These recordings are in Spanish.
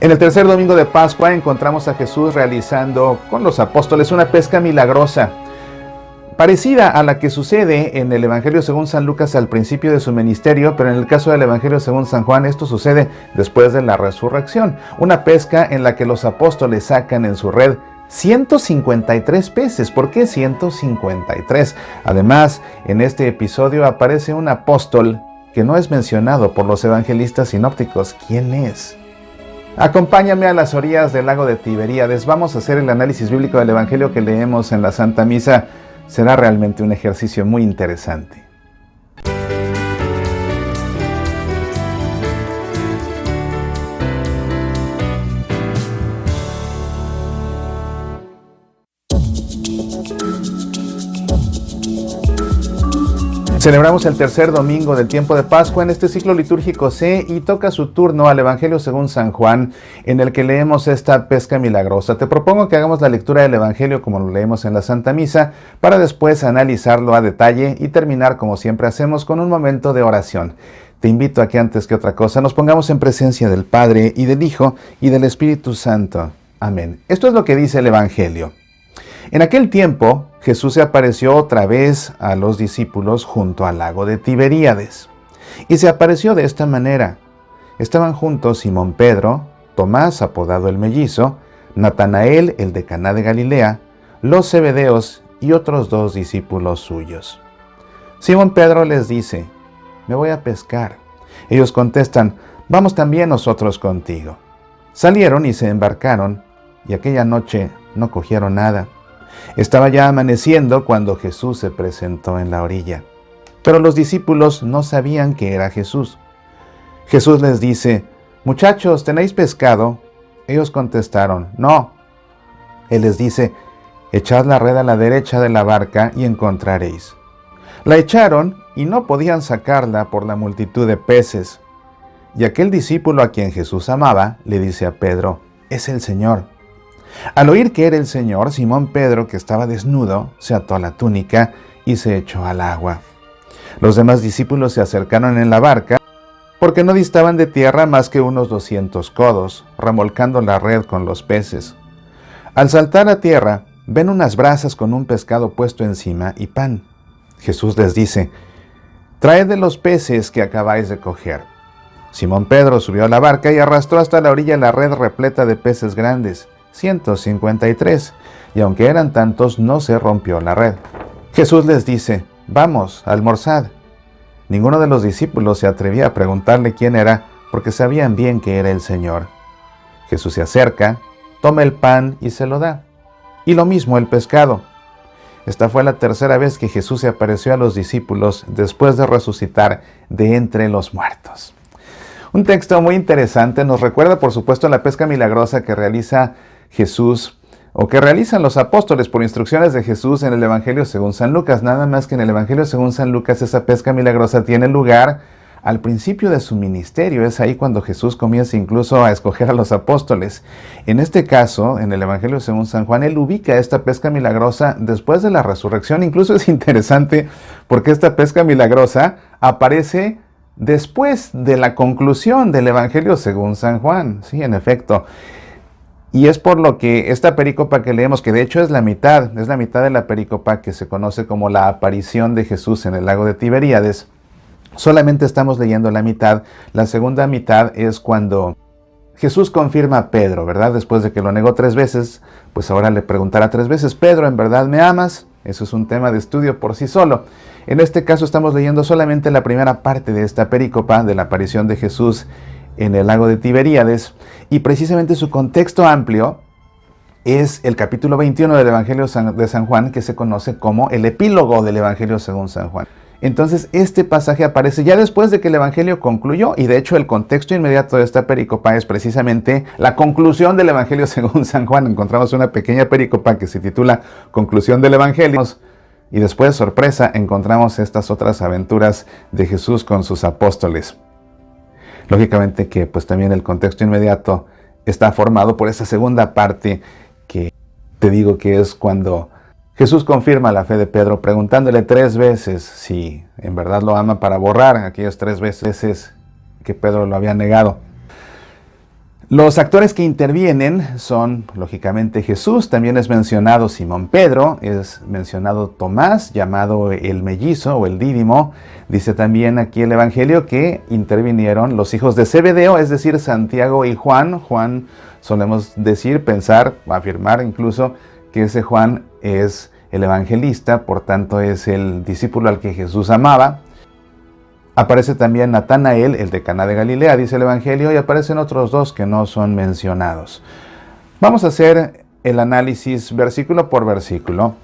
En el tercer domingo de Pascua encontramos a Jesús realizando con los apóstoles una pesca milagrosa, parecida a la que sucede en el Evangelio según San Lucas al principio de su ministerio, pero en el caso del Evangelio según San Juan esto sucede después de la resurrección. Una pesca en la que los apóstoles sacan en su red 153 peces. ¿Por qué 153? Además, en este episodio aparece un apóstol que no es mencionado por los evangelistas sinópticos. ¿Quién es? Acompáñame a las orillas del lago de Tiberíades. Vamos a hacer el análisis bíblico del Evangelio que leemos en la Santa Misa. Será realmente un ejercicio muy interesante. Celebramos el tercer domingo del tiempo de Pascua en este ciclo litúrgico C y toca su turno al Evangelio según San Juan, en el que leemos esta pesca milagrosa. Te propongo que hagamos la lectura del Evangelio como lo leemos en la Santa Misa, para después analizarlo a detalle y terminar como siempre hacemos con un momento de oración. Te invito a que antes que otra cosa nos pongamos en presencia del Padre y del Hijo y del Espíritu Santo. Amén. Esto es lo que dice el Evangelio. En aquel tiempo, Jesús se apareció otra vez a los discípulos junto al lago de Tiberíades. Y se apareció de esta manera. Estaban juntos Simón Pedro, Tomás, apodado el Mellizo, Natanael, el de Caná de Galilea, los Zebedeos y otros 2 discípulos suyos. Simón Pedro les dice: «Me voy a pescar». Ellos contestan: «Vamos también nosotros contigo». Salieron y se embarcaron, y aquella noche no cogieron nada. Estaba ya amaneciendo cuando Jesús se presentó en la orilla. Pero los discípulos no sabían que era Jesús. Jesús les dice: «Muchachos, ¿tenéis pescado?». Ellos contestaron: «No». Él les dice: «Echad la red a la derecha de la barca y encontraréis». La echaron y no podían sacarla por la multitud de peces. Y aquel discípulo a quien Jesús amaba le dice a Pedro: «Es el Señor». Al oír que era el Señor, Simón Pedro, que estaba desnudo, se ató la túnica y se echó al agua. Los demás discípulos se acercaron en la barca, porque no distaban de tierra más que unos 200 codos, remolcando la red con los peces. Al saltar a tierra, ven unas brasas con un pescado puesto encima y pan. Jesús les dice: «Traed de los peces que acabáis de coger». Simón Pedro subió a la barca y arrastró hasta la orilla la red repleta de peces grandes, 153, y aunque eran tantos, no se rompió la red. Jesús les dice: «Vamos, almorzad». Ninguno de los discípulos se atrevía a preguntarle quién era, porque sabían bien que era el Señor. Jesús se acerca, toma el pan y se lo da, y lo mismo el pescado. Esta fue la tercera vez que Jesús se apareció a los discípulos después de resucitar de entre los muertos. Un texto muy interesante, nos recuerda por supuesto la pesca milagrosa que realiza Jesús, o que realizan los apóstoles por instrucciones de Jesús en el Evangelio según San Lucas. Nada más que en el Evangelio según San Lucas esa pesca milagrosa tiene lugar al principio de su ministerio. Es ahí cuando Jesús comienza incluso a escoger a los apóstoles. En este caso, en el Evangelio según San Juan, él ubica esta pesca milagrosa después de la resurrección. Incluso es interesante porque esta pesca milagrosa aparece después de la conclusión del Evangelio según San Juan. Sí, en efecto. Y es por lo que esta perícopa que leemos, que de hecho es la mitad de la perícopa que se conoce como la aparición de Jesús en el lago de Tiberíades, solamente estamos leyendo la mitad. La segunda mitad es cuando Jesús confirma a Pedro, ¿verdad? Después de que lo negó 3 veces, pues ahora le preguntará 3 veces: «Pedro, ¿en verdad me amas?». Eso es un tema de estudio por sí solo. En este caso estamos leyendo solamente la primera parte de esta perícopa de la aparición de Jesús en el lago de Tiberíades, y precisamente su contexto amplio es el capítulo 21 del Evangelio de San Juan, que se conoce como el epílogo del Evangelio según San Juan. Entonces este pasaje aparece ya después de que el Evangelio concluyó, y de hecho el contexto inmediato de esta perícopa es precisamente la conclusión del Evangelio según San Juan. Encontramos una pequeña perícopa que se titula Conclusión del Evangelio, y después, sorpresa, encontramos estas otras aventuras de Jesús con sus apóstoles. Lógicamente que pues también el contexto inmediato está formado por esa segunda parte que te digo que es cuando Jesús confirma la fe de Pedro preguntándole 3 veces si en verdad lo ama, para borrar aquellas 3 veces que Pedro lo había negado. Los actores que intervienen son, lógicamente, Jesús, también es mencionado Simón Pedro, es mencionado Tomás, llamado el mellizo o el dídimo. Dice también aquí el Evangelio que intervinieron los hijos de Zebedeo, es decir, Santiago y Juan. Juan, solemos decir, pensar, afirmar incluso que ese Juan es el evangelista, por tanto es el discípulo al que Jesús amaba. Aparece también Natanael, el de Caná de Galilea, dice el Evangelio, y aparecen otros dos que no son mencionados. Vamos a hacer el análisis versículo por versículo.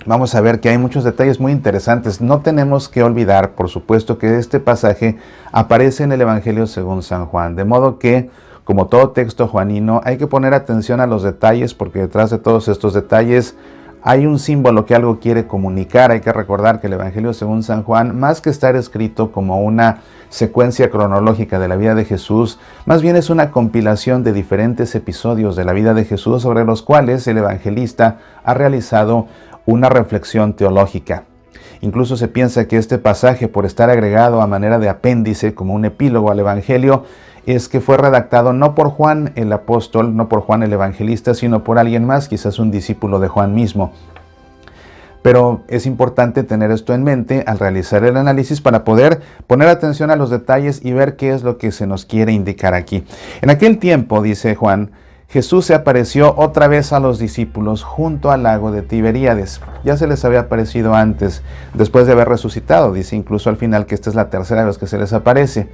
Vamos a ver que hay muchos detalles muy interesantes. No tenemos que olvidar, por supuesto, que este pasaje aparece en el Evangelio según San Juan, de modo que, como todo texto juanino, hay que poner atención a los detalles, porque detrás de todos estos detalles hay un símbolo que algo quiere comunicar. Hay que recordar que el Evangelio según San Juan, más que estar escrito como una secuencia cronológica de la vida de Jesús, más bien es una compilación de diferentes episodios de la vida de Jesús sobre los cuales el evangelista ha realizado una reflexión teológica. Incluso se piensa que este pasaje, por estar agregado a manera de apéndice, como un epílogo al Evangelio, es que fue redactado no por Juan el apóstol, no por Juan el evangelista, sino por alguien más, quizás un discípulo de Juan mismo. Pero es importante tener esto en mente al realizar el análisis para poder poner atención a los detalles y ver qué es lo que se nos quiere indicar aquí. En aquel tiempo, dice Juan, Jesús se apareció otra vez a los discípulos junto al lago de Tiberíades. Ya se les había aparecido antes, después de haber resucitado. Dice incluso al final que esta es la tercera vez que se les aparece.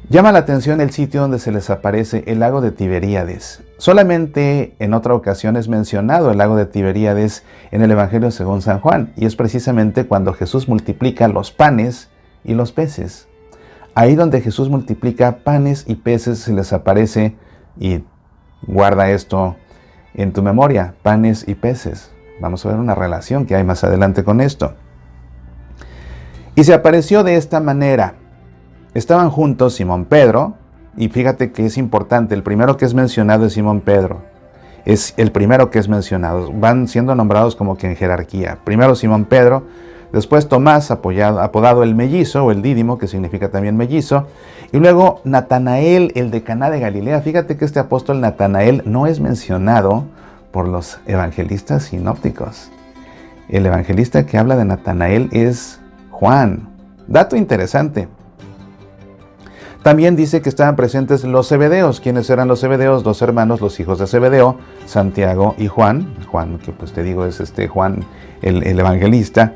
Llama la atención el sitio donde se les aparece, el lago de Tiberíades. Solamente en otra ocasión es mencionado el lago de Tiberíades en el Evangelio según San Juan, y es precisamente cuando Jesús multiplica los panes y los peces. Ahí donde Jesús multiplica panes y peces se les aparece, y guarda esto en tu memoria, panes y peces. Vamos a ver una relación que hay más adelante con esto. Y se apareció de esta manera. Estaban juntos Simón Pedro, y fíjate que es importante, el primero que es mencionado es Simón Pedro. Es el primero que es mencionado. Van siendo nombrados como que en jerarquía. Primero Simón Pedro, después Tomás, apodado el mellizo o el dídimo, que significa también mellizo, y luego Natanael, el de Caná de Galilea. Fíjate que este apóstol Natanael no es mencionado por los evangelistas sinópticos. El evangelista que habla de Natanael es Juan. Dato interesante. También dice que estaban presentes los Zebedeos. ¿Quiénes eran los Zebedeos? Dos hermanos, los hijos de Zebedeo, Santiago y Juan. Juan, que pues te digo es Juan el evangelista.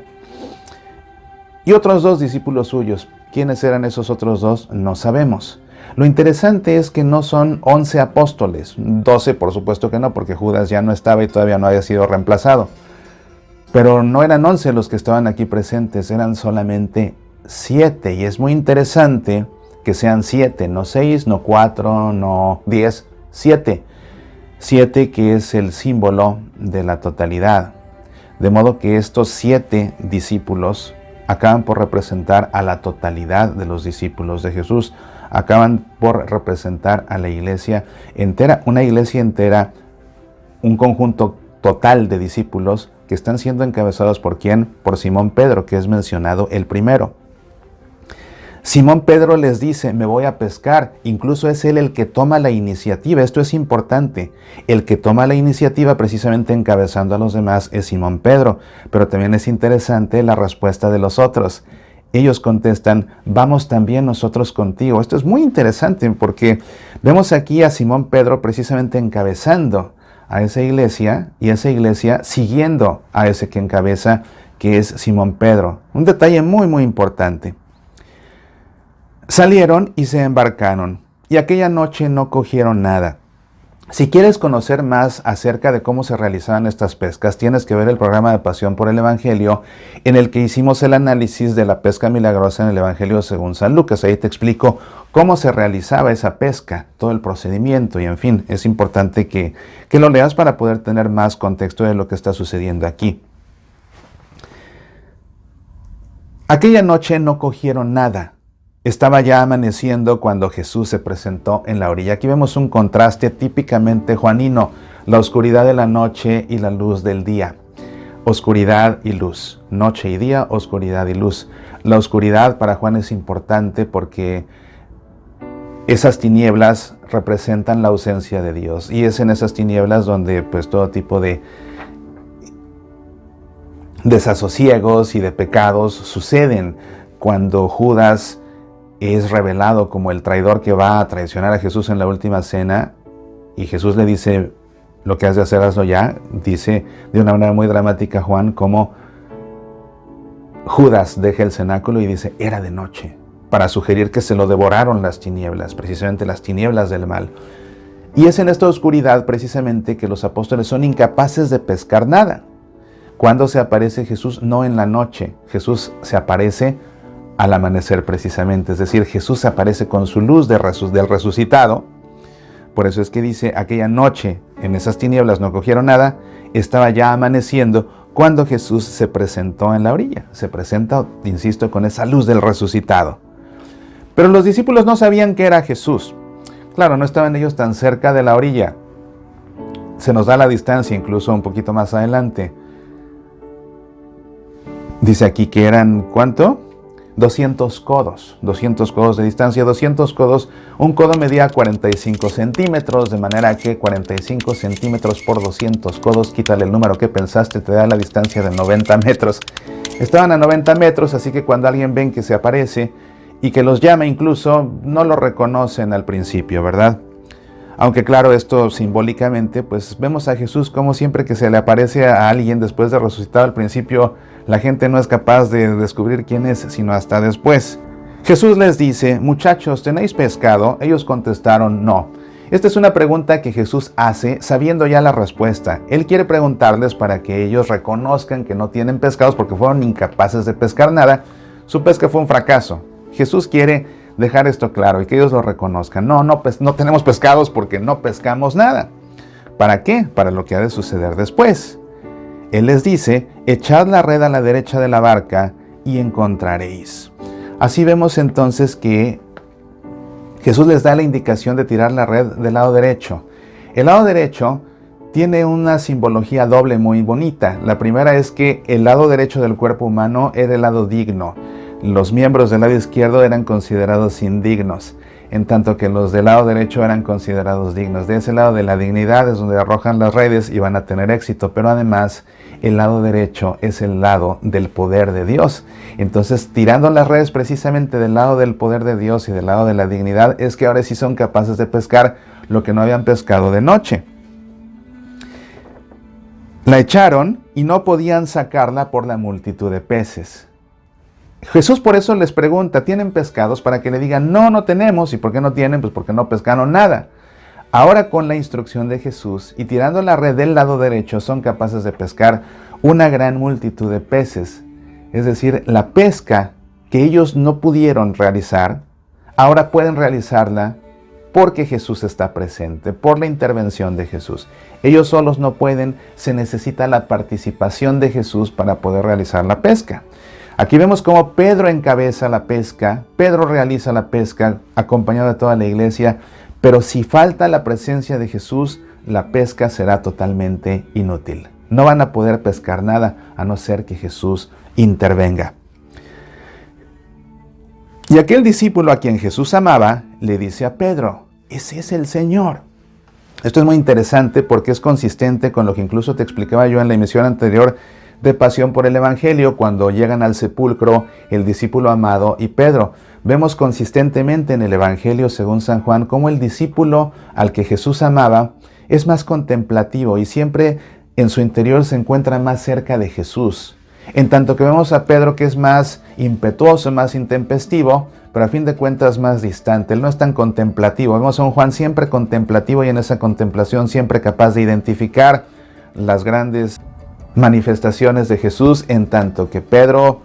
Y otros dos discípulos suyos. ¿Quiénes eran esos otros dos? No sabemos. Lo interesante es que no son 11 apóstoles. 12 por supuesto que no, porque Judas ya no estaba y todavía no había sido reemplazado. Pero no eran 11 los que estaban aquí presentes, eran solamente 7. Y es muy interesante que sean 7, no 6, no 4, no 10, 7. 7 que es el símbolo de la totalidad. De modo que estos 7 discípulos acaban por representar a la totalidad de los discípulos de Jesús. Acaban por representar a la iglesia entera, una iglesia entera, un conjunto total de discípulos que están siendo encabezados por ¿quién? Por Simón Pedro, que es mencionado el primero. Simón Pedro les dice, me voy a pescar. Incluso es él el que toma la iniciativa. Esto es importante. El que toma la iniciativa, precisamente encabezando a los demás, es Simón Pedro. Pero también es interesante la respuesta de los otros. Ellos contestan, vamos también nosotros contigo. Esto es muy interesante porque vemos aquí a Simón Pedro precisamente encabezando a esa iglesia y esa iglesia siguiendo a ese que encabeza, que es Simón Pedro. Un detalle muy, muy importante. Salieron y se embarcaron, y aquella noche no cogieron nada. Si quieres conocer más acerca de cómo se realizaban estas pescas, tienes que ver el programa de Pasión por el Evangelio, en el que hicimos el análisis de la pesca milagrosa en el Evangelio según San Lucas. Ahí te explico cómo se realizaba esa pesca, todo el procedimiento, y en fin, es importante que lo leas para poder tener más contexto de lo que está sucediendo aquí. Aquella noche no cogieron nada. Estaba ya amaneciendo cuando Jesús se presentó en la orilla. Aquí vemos un contraste típicamente juanino, la oscuridad de la noche y la luz del día. Oscuridad y luz, noche y día, oscuridad y luz. La oscuridad para Juan es importante porque esas tinieblas representan la ausencia de Dios. Y es en esas tinieblas donde pues todo tipo de desasosiegos y de pecados suceden. Cuando Judas es revelado como el traidor que va a traicionar a Jesús en la última cena, y Jesús le dice, lo que has de hacer, hazlo ya, dice de una manera muy dramática Juan, como Judas deja el cenáculo y dice, era de noche, para sugerir que se lo devoraron las tinieblas, precisamente las tinieblas del mal. Y es en esta oscuridad precisamente que los apóstoles son incapaces de pescar nada. ¿Cuándo se aparece Jesús? No en la noche. Jesús se aparece al amanecer precisamente. Es decir, Jesús se aparece con su luz del resucitado. Por eso es que dice, aquella noche en esas tinieblas no cogieron nada, estaba ya amaneciendo cuando Jesús se presentó en la orilla. Se presenta, insisto, con esa luz del resucitado. Pero los discípulos no sabían que era Jesús. Claro, no estaban ellos tan cerca de la orilla. Se nos da la distancia incluso un poquito más adelante. Dice aquí que eran, ¿cuánto? 200 codos de distancia, 200 codos. Un codo medía 45 centímetros, de manera que 45 centímetros por 200 codos, quítale el número que pensaste, te da la distancia de 90 metros. Estaban a 90 metros, así que cuando alguien ven que se aparece y que los llama incluso, no lo reconocen al principio, ¿verdad? Aunque claro, esto simbólicamente, pues vemos a Jesús como siempre que se le aparece a alguien después de resucitado al principio, la gente no es capaz de descubrir quién es, sino hasta después. Jesús les dice, muchachos, ¿tenéis pescado? Ellos contestaron, no. Esta es una pregunta que Jesús hace sabiendo ya la respuesta. Él quiere preguntarles para que ellos reconozcan que no tienen pescados porque fueron incapaces de pescar nada. Su pesca fue un fracaso. Jesús quiere dejar esto claro y que ellos lo reconozcan. No tenemos pescados porque no pescamos nada. ¿Para qué? Para lo que ha de suceder después. Él les dice, echad la red a la derecha de la barca y encontraréis. Así vemos entonces que Jesús les da la indicación de tirar la red del lado derecho. El lado derecho tiene una simbología doble muy bonita. La primera es que el lado derecho del cuerpo humano era el lado digno. Los miembros del lado izquierdo eran considerados indignos, en tanto que los del lado derecho eran considerados dignos. De ese lado de la dignidad es donde arrojan las redes y van a tener éxito, pero además el lado derecho es el lado del poder de Dios. Entonces, tirando las redes precisamente del lado del poder de Dios y del lado de la dignidad, es que ahora sí son capaces de pescar lo que no habían pescado de noche. La echaron y no podían sacarla por la multitud de peces. Jesús por eso les pregunta, ¿tienen pescados? Para que le digan, no tenemos. ¿Y por qué no tienen? Pues porque no pescaron nada. Ahora con la instrucción de Jesús y tirando la red del lado derecho son capaces de pescar una gran multitud de peces. Es decir, la pesca que ellos no pudieron realizar, ahora pueden realizarla porque Jesús está presente, por la intervención de Jesús. Ellos solos no pueden, se necesita la participación de Jesús para poder realizar la pesca. Aquí vemos cómo Pedro encabeza la pesca, Pedro realiza la pesca acompañado de toda la iglesia, pero si falta la presencia de Jesús, la pesca será totalmente inútil. No van a poder pescar nada a no ser que Jesús intervenga. Y aquel discípulo a quien Jesús amaba le dice a Pedro, ese es el Señor. Esto es muy interesante porque es consistente con lo que incluso te explicaba yo en la emisión anterior de Pasión por el Evangelio, cuando llegan al sepulcro el discípulo amado y Pedro. Vemos consistentemente en el Evangelio según San Juan cómo el discípulo al que Jesús amaba es más contemplativo y siempre en su interior se encuentra más cerca de Jesús. En tanto que vemos a Pedro que es más impetuoso, más intempestivo, pero a fin de cuentas más distante. Él no es tan contemplativo. Vemos a un Juan siempre contemplativo y en esa contemplación siempre capaz de identificar las grandes manifestaciones de Jesús, en tanto que Pedro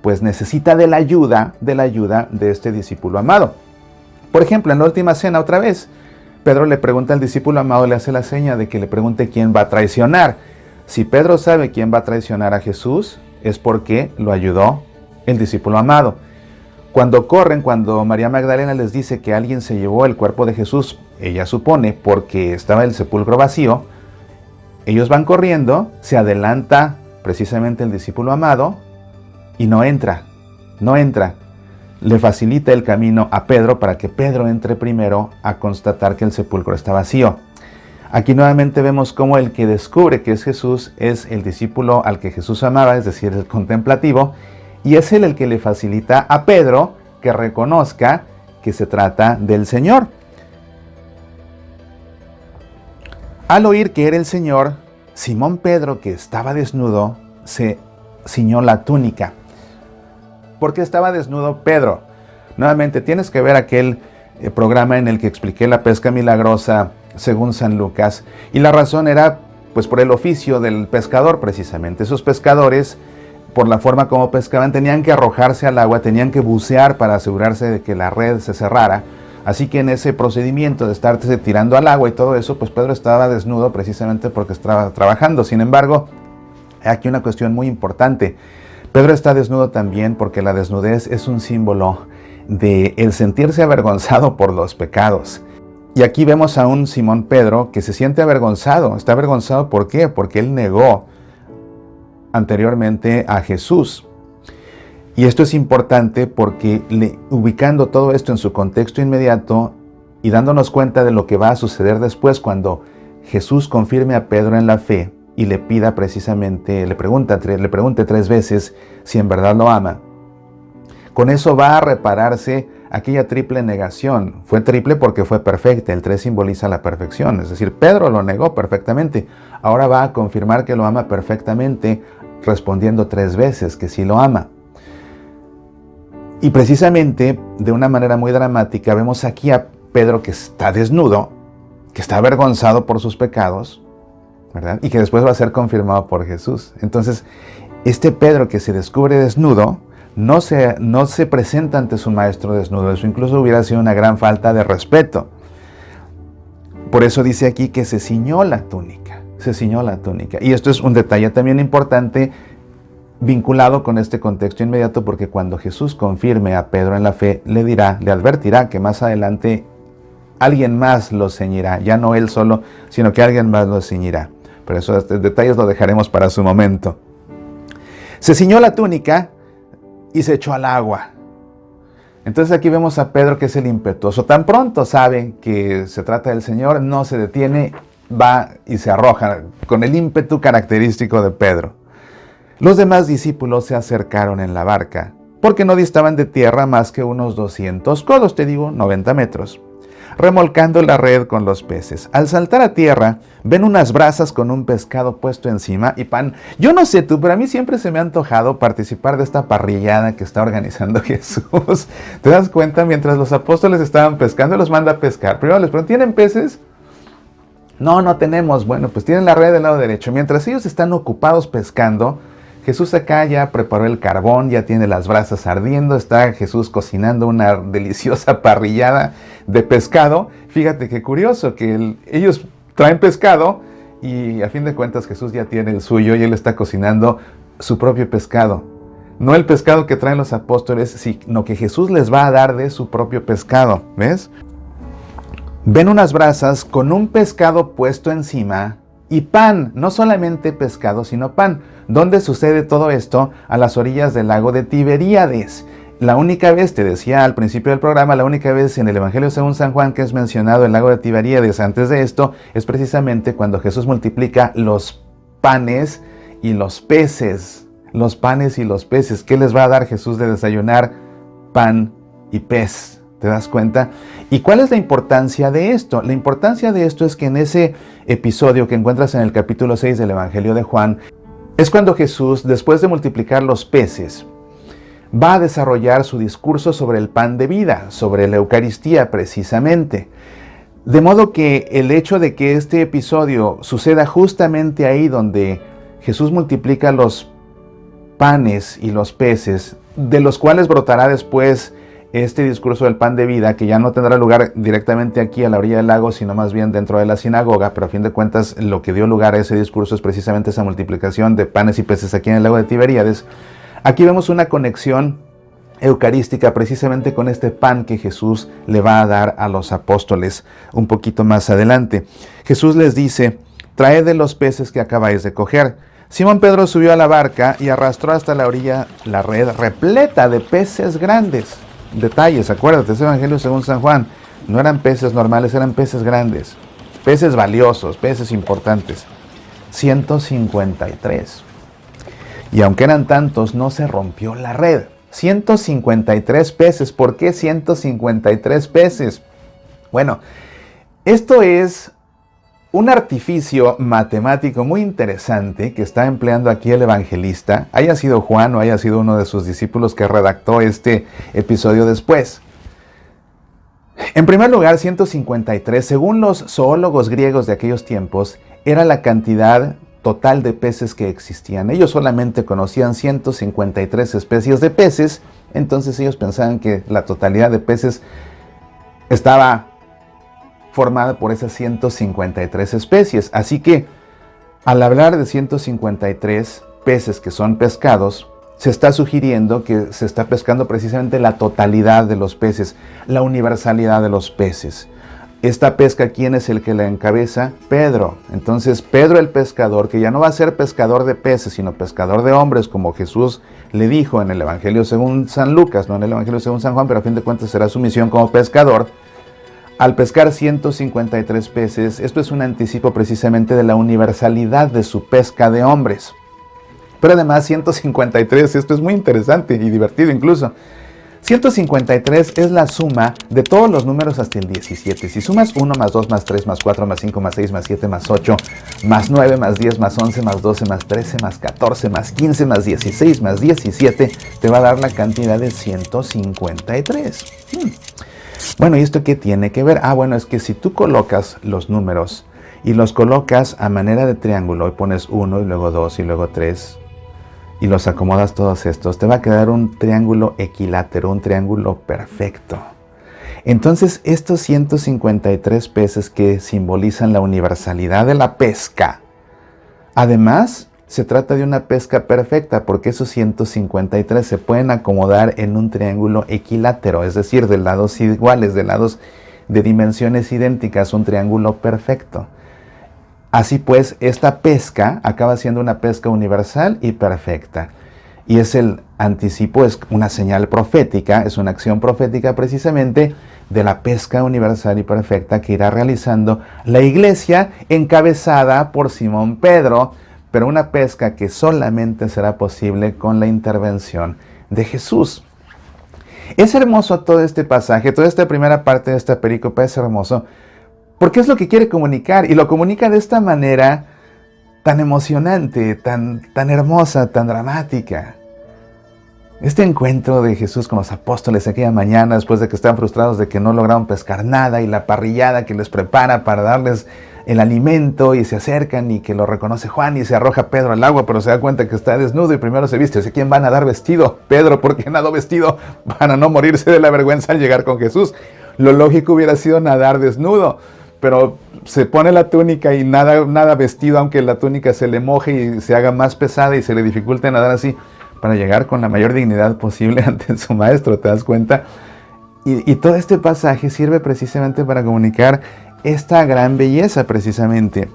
pues necesita de la ayuda de este discípulo amado. Por ejemplo, en la última cena otra vez, Pedro le pregunta al discípulo amado, le hace la seña de que le pregunte quién va a traicionar. Si Pedro sabe quién va a traicionar a Jesús, es porque lo ayudó el discípulo amado. Cuando María Magdalena les dice que alguien se llevó el cuerpo de Jesús, ella supone porque estaba el sepulcro vacío, ellos van corriendo, se adelanta precisamente el discípulo amado y no entra. le facilita el camino a Pedro para que Pedro entre primero a constatar que el sepulcro está vacío. Aquí nuevamente vemos cómo el que descubre que es Jesús es el discípulo al que Jesús amaba, es decir, el contemplativo, y es él el que le facilita a Pedro que reconozca que se trata del Señor. Al oír que era el Señor, Simón Pedro, que estaba desnudo, se ciñó la túnica. ¿Por qué estaba desnudo Pedro? Nuevamente, tienes que ver aquel programa en el que expliqué la pesca milagrosa según San Lucas. Y la razón era, pues, por el oficio del pescador precisamente. Esos pescadores, por la forma como pescaban, tenían que arrojarse al agua, tenían que bucear para asegurarse de que la red se cerrara. Así que en ese procedimiento de estarse tirando al agua y todo eso, pues Pedro estaba desnudo precisamente porque estaba trabajando. Sin embargo, hay aquí una cuestión muy importante. Pedro está desnudo también porque la desnudez es un símbolo de el sentirse avergonzado por los pecados. Y aquí vemos a un Simón Pedro que se siente avergonzado. ¿Está avergonzado por qué? Porque él negó anteriormente a Jesús. Y esto es importante porque ubicando todo esto en su contexto inmediato y dándonos cuenta de lo que va a suceder después cuando Jesús confirme a Pedro en la fe y le pida precisamente, le pregunte 3 veces si en verdad lo ama. Con eso va a repararse aquella triple negación. Fue triple porque fue perfecta, el 3 simboliza la perfección, es decir, Pedro lo negó perfectamente. Ahora va a confirmar que lo ama perfectamente, respondiendo 3 veces que sí lo ama. Y precisamente, de una manera muy dramática, vemos aquí a Pedro que está desnudo, que está avergonzado por sus pecados, ¿verdad? Y que después va a ser confirmado por Jesús. Entonces, este Pedro que se descubre desnudo, no se presenta ante su maestro desnudo. Eso incluso hubiera sido una gran falta de respeto. Por eso dice aquí que se ciñó la túnica. Se ciñó la túnica. Y esto es un detalle también importante vinculado con este contexto inmediato, porque cuando Jesús confirme a Pedro en la fe, le advertirá que más adelante alguien más lo ceñirá, ya no él solo, sino que alguien más lo ceñirá. Pero esos detalles lo dejaremos para su momento. Se ciñó la túnica y se echó al agua. Entonces aquí vemos a Pedro que es el impetuoso. Tan pronto sabe que se trata del Señor, no se detiene, va y se arroja con el ímpetu característico de Pedro. Los demás discípulos se acercaron en la barca, porque no distaban de tierra más que unos 200 codos, 90 metros, remolcando la red con los peces. Al saltar a tierra, ven unas brasas con un pescado puesto encima y pan. Yo no sé tú, pero a mí siempre se me ha antojado participar de esta parrillada que está organizando Jesús. ¿Te das cuenta? Mientras los apóstoles estaban pescando, los manda a pescar. Primero les preguntan, ¿tienen peces? No tenemos. Bueno, pues tienen la red del lado derecho. Mientras ellos están ocupados pescando, Jesús acá ya preparó el carbón, ya tiene las brasas ardiendo, está Jesús cocinando una deliciosa parrillada de pescado. Fíjate qué curioso que ellos traen pescado y a fin de cuentas Jesús ya tiene el suyo y él está cocinando su propio pescado. No el pescado que traen los apóstoles, sino que Jesús les va a dar de su propio pescado, ¿ves? Ven unas brasas con un pescado puesto encima y pan, no solamente pescado, sino pan. ¿Dónde sucede todo esto? A las orillas del lago de Tiberíades. La única vez, te decía al principio del programa, la única vez en el Evangelio según San Juan que es mencionado el lago de Tiberíades antes de esto, es precisamente cuando Jesús multiplica los panes y los peces. Los panes y los peces. ¿Qué les va a dar Jesús de desayunar? Pan y pez. ¿Te das cuenta? ¿Y cuál es la importancia de esto? La importancia de esto es que en ese episodio que encuentras en el capítulo 6 del Evangelio de Juan, es cuando Jesús, después de multiplicar los peces, va a desarrollar su discurso sobre el pan de vida, sobre la Eucaristía precisamente. De modo que el hecho de que este episodio suceda justamente ahí donde Jesús multiplica los panes y los peces, de los cuales brotará después este discurso del pan de vida, que ya no tendrá lugar directamente aquí a la orilla del lago, sino más bien dentro de la sinagoga, pero a fin de cuentas lo que dio lugar a ese discurso es precisamente esa multiplicación de panes y peces aquí en el lago de Tiberíades. Aquí vemos una conexión eucarística precisamente con este pan que Jesús le va a dar a los apóstoles un poquito más adelante. Jesús les dice, traed de los peces que acabáis de coger. Simón Pedro subió a la barca y arrastró hasta la orilla la red repleta de peces grandes. detalles, acuérdate, es Evangelio según San Juan. No eran peces normales, eran peces grandes, peces valiosos, peces importantes. 153. Y aunque eran tantos, no se rompió la red. 153 peces. ¿Por qué 153 peces? Bueno, esto es un artificio matemático muy interesante que está empleando aquí el evangelista, haya sido Juan o haya sido uno de sus discípulos que redactó este episodio después. En primer lugar, 153, según los zoólogos griegos de aquellos tiempos, era la cantidad total de peces que existían. Ellos solamente conocían 153 especies de peces, entonces ellos pensaban que la totalidad de peces estaba formada por esas 153 especies. Así que, al hablar de 153 peces que son pescados, se está sugiriendo que se está pescando precisamente la totalidad de los peces, la universalidad de los peces. Esta pesca, ¿quién es el que la encabeza? Pedro. Entonces, Pedro el pescador, que ya no va a ser pescador de peces, sino pescador de hombres, como Jesús le dijo en el Evangelio según San Lucas, no en el Evangelio según San Juan, pero a fin de cuentas será su misión como pescador. Al pescar 153 peces, esto es un anticipo precisamente de la universalidad de su pesca de hombres. Pero además 153, esto es muy interesante y divertido incluso. 153 es la suma de todos los números hasta el 17. Si sumas 1 más 2 más 3 más 4 más 5 más 6 más 7 más 8 más 9 más 10 más 11 más 12 más 13 más 14 más 15 más 16 más 17, te va a dar la cantidad de 153. Bueno, ¿y esto qué tiene que ver? Bueno, es que si tú colocas los números y los colocas a manera de triángulo y pones 1 y luego 2 y luego 3 y los acomodas todos estos, te va a quedar un triángulo equilátero, un triángulo perfecto. Entonces, estos 153 peces que simbolizan la universalidad de la pesca, además, se trata de una pesca perfecta porque esos 153 se pueden acomodar en un triángulo equilátero, es decir, de lados iguales, de lados de dimensiones idénticas, un triángulo perfecto. Así pues, esta pesca acaba siendo una pesca universal y perfecta. Y es el anticipo, es una señal profética, es una acción profética precisamente de la pesca universal y perfecta que irá realizando la iglesia encabezada por Simón Pedro, pero una pesca que solamente será posible con la intervención de Jesús. Es hermoso todo este pasaje, toda esta primera parte de esta perícopa es hermoso, porque es lo que quiere comunicar, y lo comunica de esta manera tan emocionante, tan hermosa, tan dramática. Este encuentro de Jesús con los apóstoles aquella mañana, después de que estaban frustrados de que no lograron pescar nada, y la parrillada que les prepara para darles el alimento, y se acercan y que lo reconoce Juan y se arroja Pedro al agua, pero se da cuenta que está desnudo y primero se viste. ¿A quién van a dar vestido? Pedro, ¿por qué nadó vestido? Para no morirse de la vergüenza al llegar con Jesús. Lo lógico hubiera sido nadar desnudo, pero se pone la túnica y nada vestido, aunque la túnica se le moje y se haga más pesada y se le dificulte nadar así, para llegar con la mayor dignidad posible ante su maestro, ¿te das cuenta? Y todo este pasaje sirve precisamente para comunicar esta gran belleza precisamente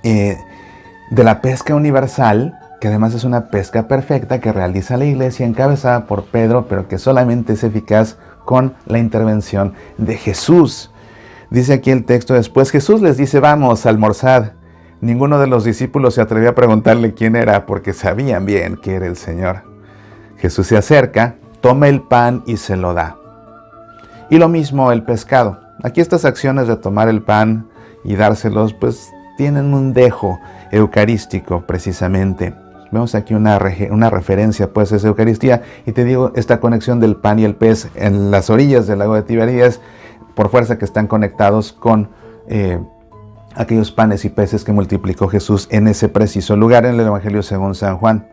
de la pesca universal, que además es una pesca perfecta que realiza la iglesia encabezada por Pedro, pero que solamente es eficaz con la intervención de Jesús. Dice aquí el texto: después Jesús les dice, vamos, almorzad. Ninguno de los discípulos se atrevió a preguntarle quién era, porque sabían bien que era el Señor. Jesús se acerca, toma el pan y se lo da. Y lo mismo el pescado. Aquí estas acciones de tomar el pan y dárselos, pues tienen un dejo eucarístico precisamente. Vemos aquí una referencia pues a esa Eucaristía, y te digo, esta conexión del pan y el pez en las orillas del lago de Tiberías, por fuerza que están conectados con aquellos panes y peces que multiplicó Jesús en ese preciso lugar en el Evangelio según San Juan.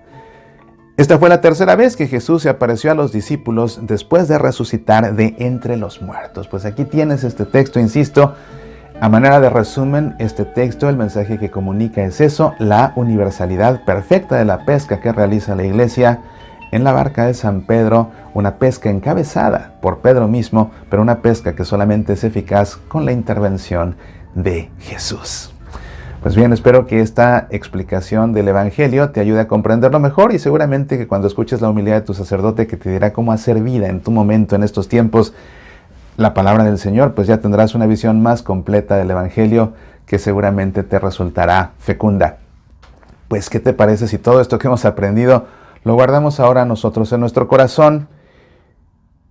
Esta fue la tercera vez que Jesús se apareció a los discípulos después de resucitar de entre los muertos. Pues aquí tienes este texto, insisto, a manera de resumen, este texto, el mensaje que comunica es eso, la universalidad perfecta de la pesca que realiza la iglesia en la barca de San Pedro, una pesca encabezada por Pedro mismo, pero una pesca que solamente es eficaz con la intervención de Jesús. Pues bien, espero que esta explicación del Evangelio te ayude a comprenderlo mejor y seguramente que cuando escuches la humildad de tu sacerdote que te dirá cómo hacer vida en tu momento, en estos tiempos, la palabra del Señor, pues ya tendrás una visión más completa del Evangelio que seguramente te resultará fecunda. Pues, ¿qué te parece si todo esto que hemos aprendido lo guardamos ahora nosotros en nuestro corazón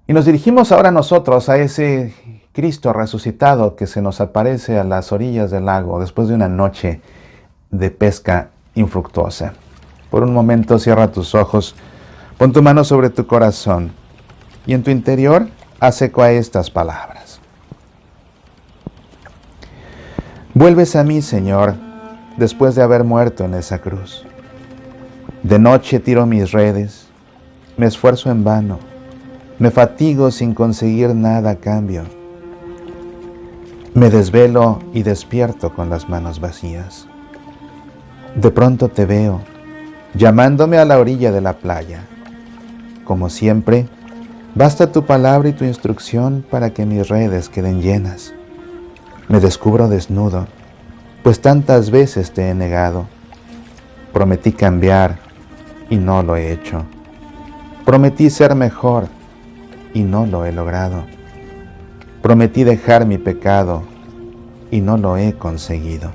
y nos dirigimos ahora nosotros a ese Cristo resucitado que se nos aparece a las orillas del lago después de una noche de pesca infructuosa? Por un momento cierra tus ojos, pon tu mano sobre tu corazón y en tu interior haz eco a estas palabras. Vuelves a mí, Señor, después de haber muerto en esa cruz. De noche tiro mis redes, me esfuerzo en vano, me fatigo sin conseguir nada a cambio. Me desvelo y despierto con las manos vacías. De pronto te veo, llamándome a la orilla de la playa. Como siempre, basta tu palabra y tu instrucción para que mis redes queden llenas. Me descubro desnudo, pues tantas veces te he negado. Prometí cambiar y no lo he hecho. Prometí ser mejor y no lo he logrado. Prometí dejar mi pecado y no lo he conseguido.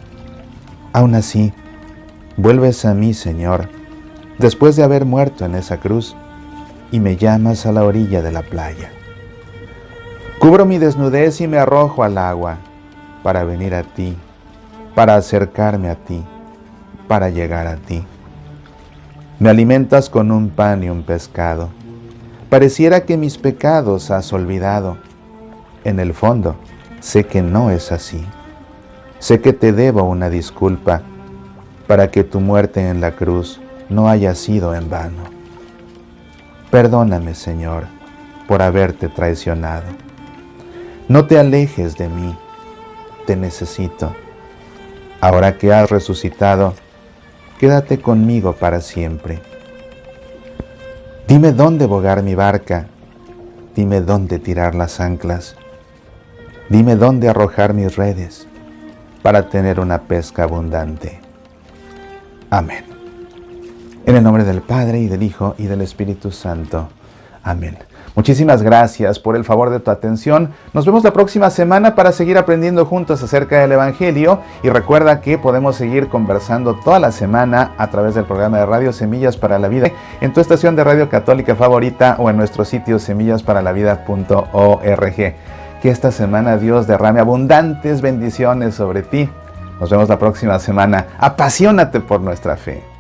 Aún así, vuelves a mí, Señor, después de haber muerto en esa cruz, y me llamas a la orilla de la playa. Cubro mi desnudez y me arrojo al agua para venir a ti, para acercarme a ti, para llegar a ti. Me alimentas con un pan y un pescado. Pareciera que mis pecados has olvidado. En el fondo, sé que no es así. Sé que te debo una disculpa para que tu muerte en la cruz no haya sido en vano. Perdóname, Señor, por haberte traicionado. No te alejes de mí, te necesito. Ahora que has resucitado, quédate conmigo para siempre. Dime dónde bogar mi barca, dime dónde tirar las anclas, dime dónde arrojar mis redes para tener una pesca abundante. Amén. En el nombre del Padre, y del Hijo, y del Espíritu Santo. Amén. Muchísimas gracias por el favor de tu atención. Nos vemos la próxima semana para seguir aprendiendo juntos acerca del Evangelio. Y recuerda que podemos seguir conversando toda la semana a través del programa de radio Semillas para la Vida, en tu estación de radio católica favorita o en nuestro sitio semillasparalavida.org. Que esta semana Dios derrame abundantes bendiciones sobre ti. Nos vemos la próxima semana. Apasionate por nuestra fe.